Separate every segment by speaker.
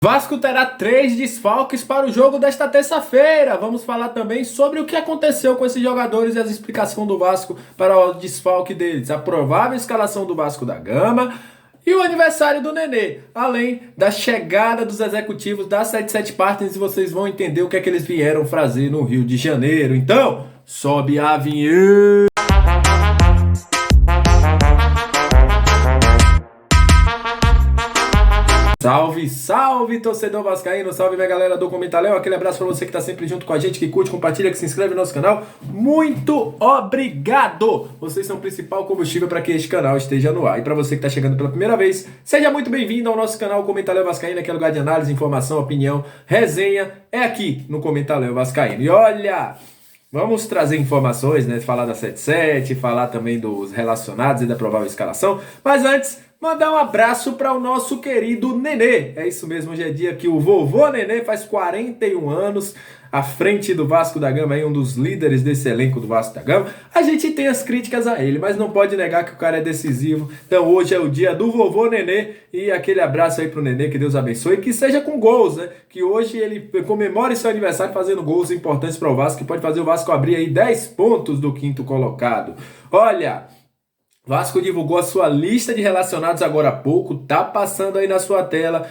Speaker 1: Vasco terá 3 desfalques para o jogo desta terça-feira. Vamos falar também sobre o que aconteceu com esses jogadores e as explicações do Vasco para o desfalque deles, a provável escalação do Vasco da Gama e o aniversário do Nenê, além da chegada dos executivos da 77 Partners, e vocês vão entender o que é que eles vieram fazer no Rio de Janeiro. Então, sobe a vinheta! Salve, salve, torcedor vascaíno, salve minha galera do Comentário, aquele abraço pra você que tá sempre junto com a gente, que curte, compartilha, que se inscreve no nosso canal. Muito obrigado! Vocês são o principal combustível para que este canal esteja no ar. E para você que tá chegando pela primeira vez, seja muito bem-vindo ao nosso canal Comentário Vascaíno, que é lugar de análise, informação, opinião, resenha, é aqui no Comentário Vascaíno. E olha, vamos trazer informações, né, falar da 77, falar também dos relacionados e da provável escalação, mas antes, mandar um abraço para o nosso querido Nenê. É isso mesmo, hoje é dia que o vovô Nenê faz 41 anos, à frente do Vasco da Gama, aí um dos líderes desse elenco do Vasco da Gama. A gente tem as críticas a ele, mas não pode negar que o cara é decisivo. Então hoje é o dia do vovô Nenê e aquele abraço aí pro Nenê, que Deus abençoe, que seja com gols, né? Que hoje ele comemore seu aniversário fazendo gols importantes para o Vasco, que pode fazer o Vasco abrir aí 10 pontos do quinto colocado. Olha, Vasco divulgou a sua lista de relacionados agora há pouco, tá passando aí na sua tela.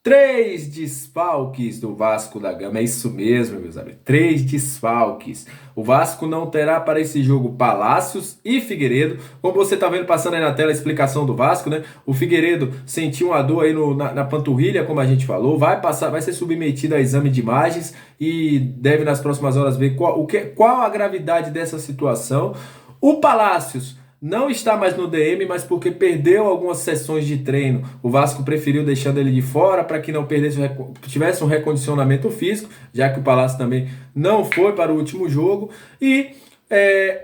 Speaker 1: 3 desfalques do Vasco da Gama, é isso mesmo, meus amigos, 3 desfalques. O Vasco não terá para esse jogo Palácios e Figueiredo, como você tá vendo passando aí na tela a explicação do Vasco, né? O Figueiredo sentiu uma dor aí na panturrilha, como a gente falou, vai ser submetido a exame de imagens e deve nas próximas horas ver qual a gravidade dessa situação. O Palácios não está mais no DM, mas porque perdeu algumas sessões de treino. O Vasco preferiu deixando ele de fora para que não tivesse um recondicionamento físico, já que o Palácio também não foi para o último jogo. E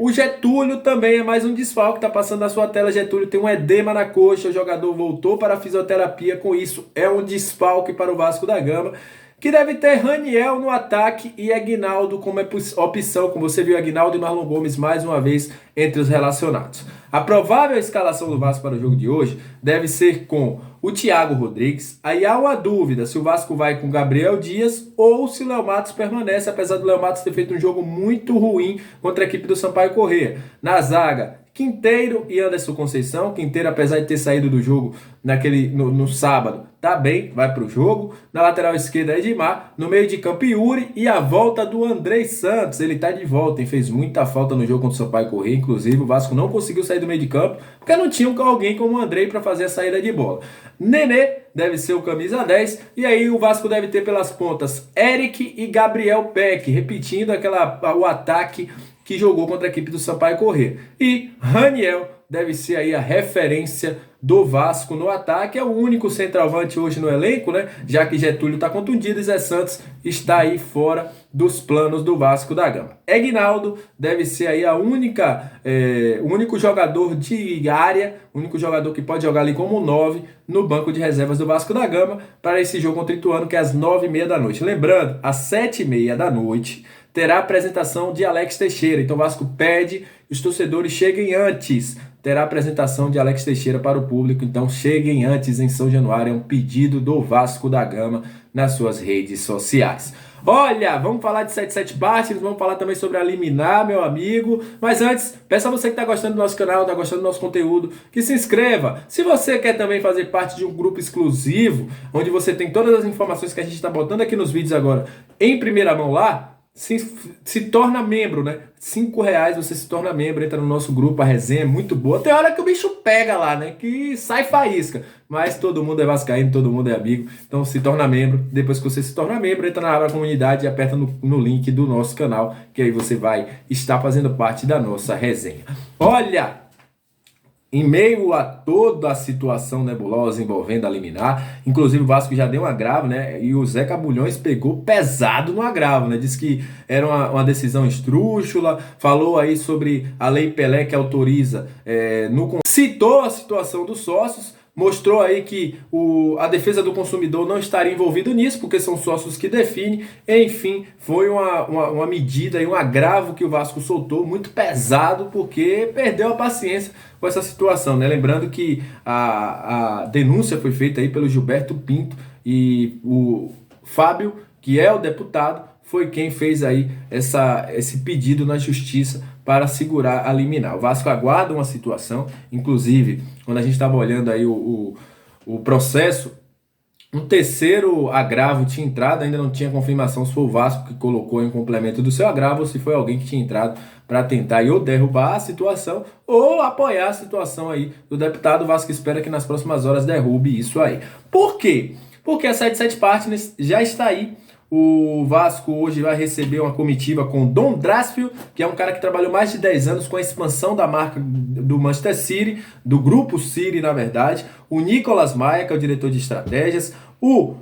Speaker 1: o Getúlio também é mais um desfalque, está passando na sua tela. Getúlio tem um edema na coxa, o jogador voltou para a fisioterapia, com isso é um desfalque para o Vasco da Gama, que deve ter Raniel no ataque e Aguinaldo como opção, como você viu, Aguinaldo e Marlon Gomes mais uma vez entre os relacionados. A provável escalação do Vasco para o jogo de hoje deve ser com o Thiago Rodrigues. Aí há uma dúvida se o Vasco vai com Gabriel Dias ou se o Léo Matos permanece, apesar do Léo Matos ter feito um jogo muito ruim contra a equipe do Sampaio Corrêa. Na zaga, Quinteiro e Anderson Conceição. Quinteiro, apesar de ter saído do jogo no sábado, tá bem, vai pro jogo. Na lateral esquerda, Edmar. No meio de campo, Yuri. E a volta do Andrei Santos. Ele tá de volta, hein? Fez muita falta no jogo contra o Sampaio Corrêa. Inclusive, o Vasco não conseguiu sair do meio de campo porque não tinha alguém como o Andrei para fazer a saída de bola. Nenê deve ser o camisa 10. E aí o Vasco deve ter pelas pontas Eric e Gabriel Peck, repetindo o ataque que jogou contra a equipe do Sampaio Corrêa. E Raniel deve ser aí a referência do Vasco no ataque. É o único centroavante hoje no elenco, né? Já que Getúlio está contundido e Zé Santos está aí fora dos planos do Vasco da Gama. Aguinaldo deve ser aí o único jogador de área, o único jogador que pode jogar ali como 9 no banco de reservas do Vasco da Gama para esse jogo contra o Ituano, que é às 9h30 da noite. Lembrando, às 7h30 da noite terá a apresentação de Alex Teixeira. Então o Vasco pede que os torcedores cheguem antes. Terá a apresentação de Alex Teixeira para o público. Então cheguem antes em São Januário. É um pedido do Vasco da Gama nas suas redes sociais. Olha, vamos falar de 77 Partners, vamos falar também sobre a liminar, meu amigo. Mas antes, peço a você que está gostando do nosso canal, está gostando do nosso conteúdo, que se inscreva. Se você quer também fazer parte de um grupo exclusivo, onde você tem todas as informações que a gente está botando aqui nos vídeos agora em primeira mão lá, se torna membro, né? R$5 você se torna membro, entra no nosso grupo, a resenha é muito boa. Tem hora que o bicho pega lá, né? Que sai faísca. Mas todo mundo é vascaíno, todo mundo é amigo. Então se torna membro. Depois que você se torna membro, entra na aba comunidade e aperta no link do nosso canal, que aí você vai estar fazendo parte da nossa resenha. Olha, em meio a toda a situação nebulosa envolvendo a liminar, inclusive o Vasco já deu um agravo, né? E o Zeca Bulhões pegou pesado no agravo, né? Disse que era uma decisão esdrúxula, falou aí sobre a Lei Pelé que autoriza, citou a situação dos sócios, mostrou aí que a defesa do consumidor não estaria envolvido nisso, porque são sócios que definem. Enfim, foi uma medida e um agravo que o Vasco soltou, muito pesado, porque perdeu a paciência com essa situação, né? Lembrando que a denúncia foi feita aí pelo Gilberto Pinto e o Fábio, que é o deputado, foi quem fez aí esse pedido na justiça para segurar a liminar. O Vasco aguarda uma situação, inclusive, quando a gente estava olhando aí o processo, um terceiro agravo tinha entrado, ainda não tinha confirmação se foi o Vasco que colocou em complemento do seu agravo ou se foi alguém que tinha entrado para tentar ou derrubar a situação ou apoiar a situação aí do deputado. O Vasco espera que nas próximas horas derrube isso aí. Por quê? Porque a 77 Partners já está aí. O Vasco hoje vai receber uma comitiva com Dom Drasfield, que é um cara que trabalhou mais de 10 anos com a expansão da marca do Manchester City, do grupo City, na verdade. O Nicolas Maia, que é o diretor de estratégias. O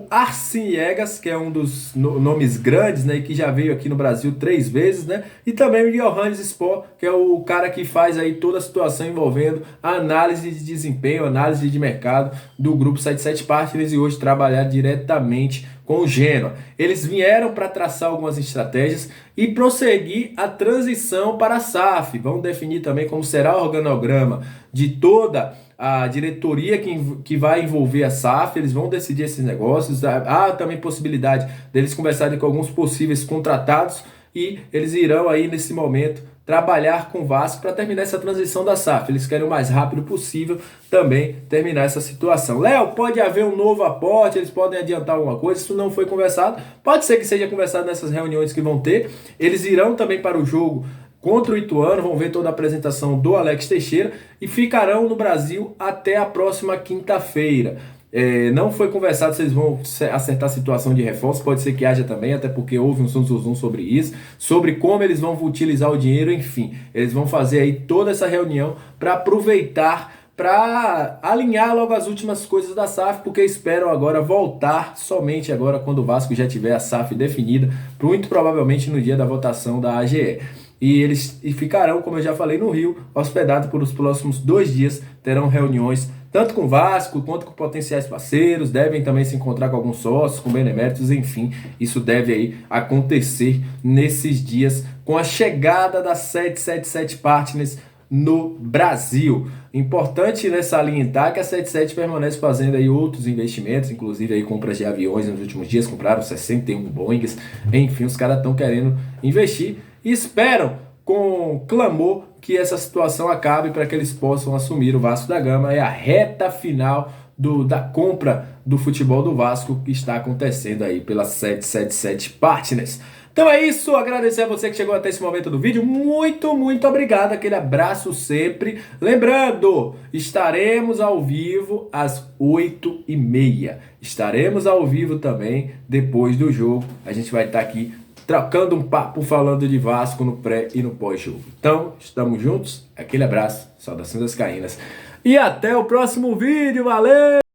Speaker 1: Arsene Yegas, que é um dos nomes grandes, né, e que já veio aqui no Brasil 3 vezes, né? E também o Johannes Spohr, que é o cara que faz aí toda a situação envolvendo a análise de desempenho, análise de mercado do grupo 77 Partners e hoje trabalhar diretamente com o Genoa. Eles vieram para traçar algumas estratégias e prosseguir a transição para a SAF. Vão definir também como será o organograma de toda a diretoria que vai envolver a SAF. Eles vão decidir esses negócios. Há também possibilidade deles conversarem com alguns possíveis contratados e eles irão aí nesse momento trabalhar com o Vasco para terminar essa transição da SAF. Eles querem o mais rápido possível também terminar essa situação. Léo, pode haver um novo aporte, eles podem adiantar alguma coisa, isso não foi conversado. Pode ser que seja conversado nessas reuniões que vão ter. Eles irão também para o jogo contra o Ituano, vão ver toda a apresentação do Alex Teixeira e ficarão no Brasil até a próxima quinta-feira. Não foi conversado se eles vão acertar a situação de reforço, pode ser que haja também, até porque houve um zum sobre isso, sobre como eles vão utilizar o dinheiro, enfim. Eles vão fazer aí toda essa reunião para aproveitar, para alinhar logo as últimas coisas da SAF, porque esperam agora voltar somente agora quando o Vasco já tiver a SAF definida, muito provavelmente no dia da votação da AGE. E eles ficarão, como eu já falei, no Rio, hospedados por os próximos 2 dias, terão reuniões tanto com o Vasco quanto com potenciais parceiros, devem também se encontrar com alguns sócios, com beneméritos, enfim, isso deve aí acontecer nesses dias com a chegada da 777 Partners no Brasil. Importante salientar que a 77 permanece fazendo aí outros investimentos, inclusive aí compras de aviões nos últimos dias, compraram 61 Boeings, enfim, os caras estão querendo investir e esperam com clamor que essa situação acabe para que eles possam assumir o Vasco da Gama. É a reta final da compra do futebol do Vasco que está acontecendo aí pela 777 Partners. Então é isso, agradecer a você que chegou até esse momento do vídeo, muito obrigado, aquele abraço sempre. Lembrando, estaremos ao vivo às 8h30, estaremos ao vivo também depois do jogo, a gente vai estar aqui trocando um papo, falando de Vasco no pré e no pós-jogo. Então, estamos juntos, aquele abraço, saudações vascaínas e até o próximo vídeo, valeu!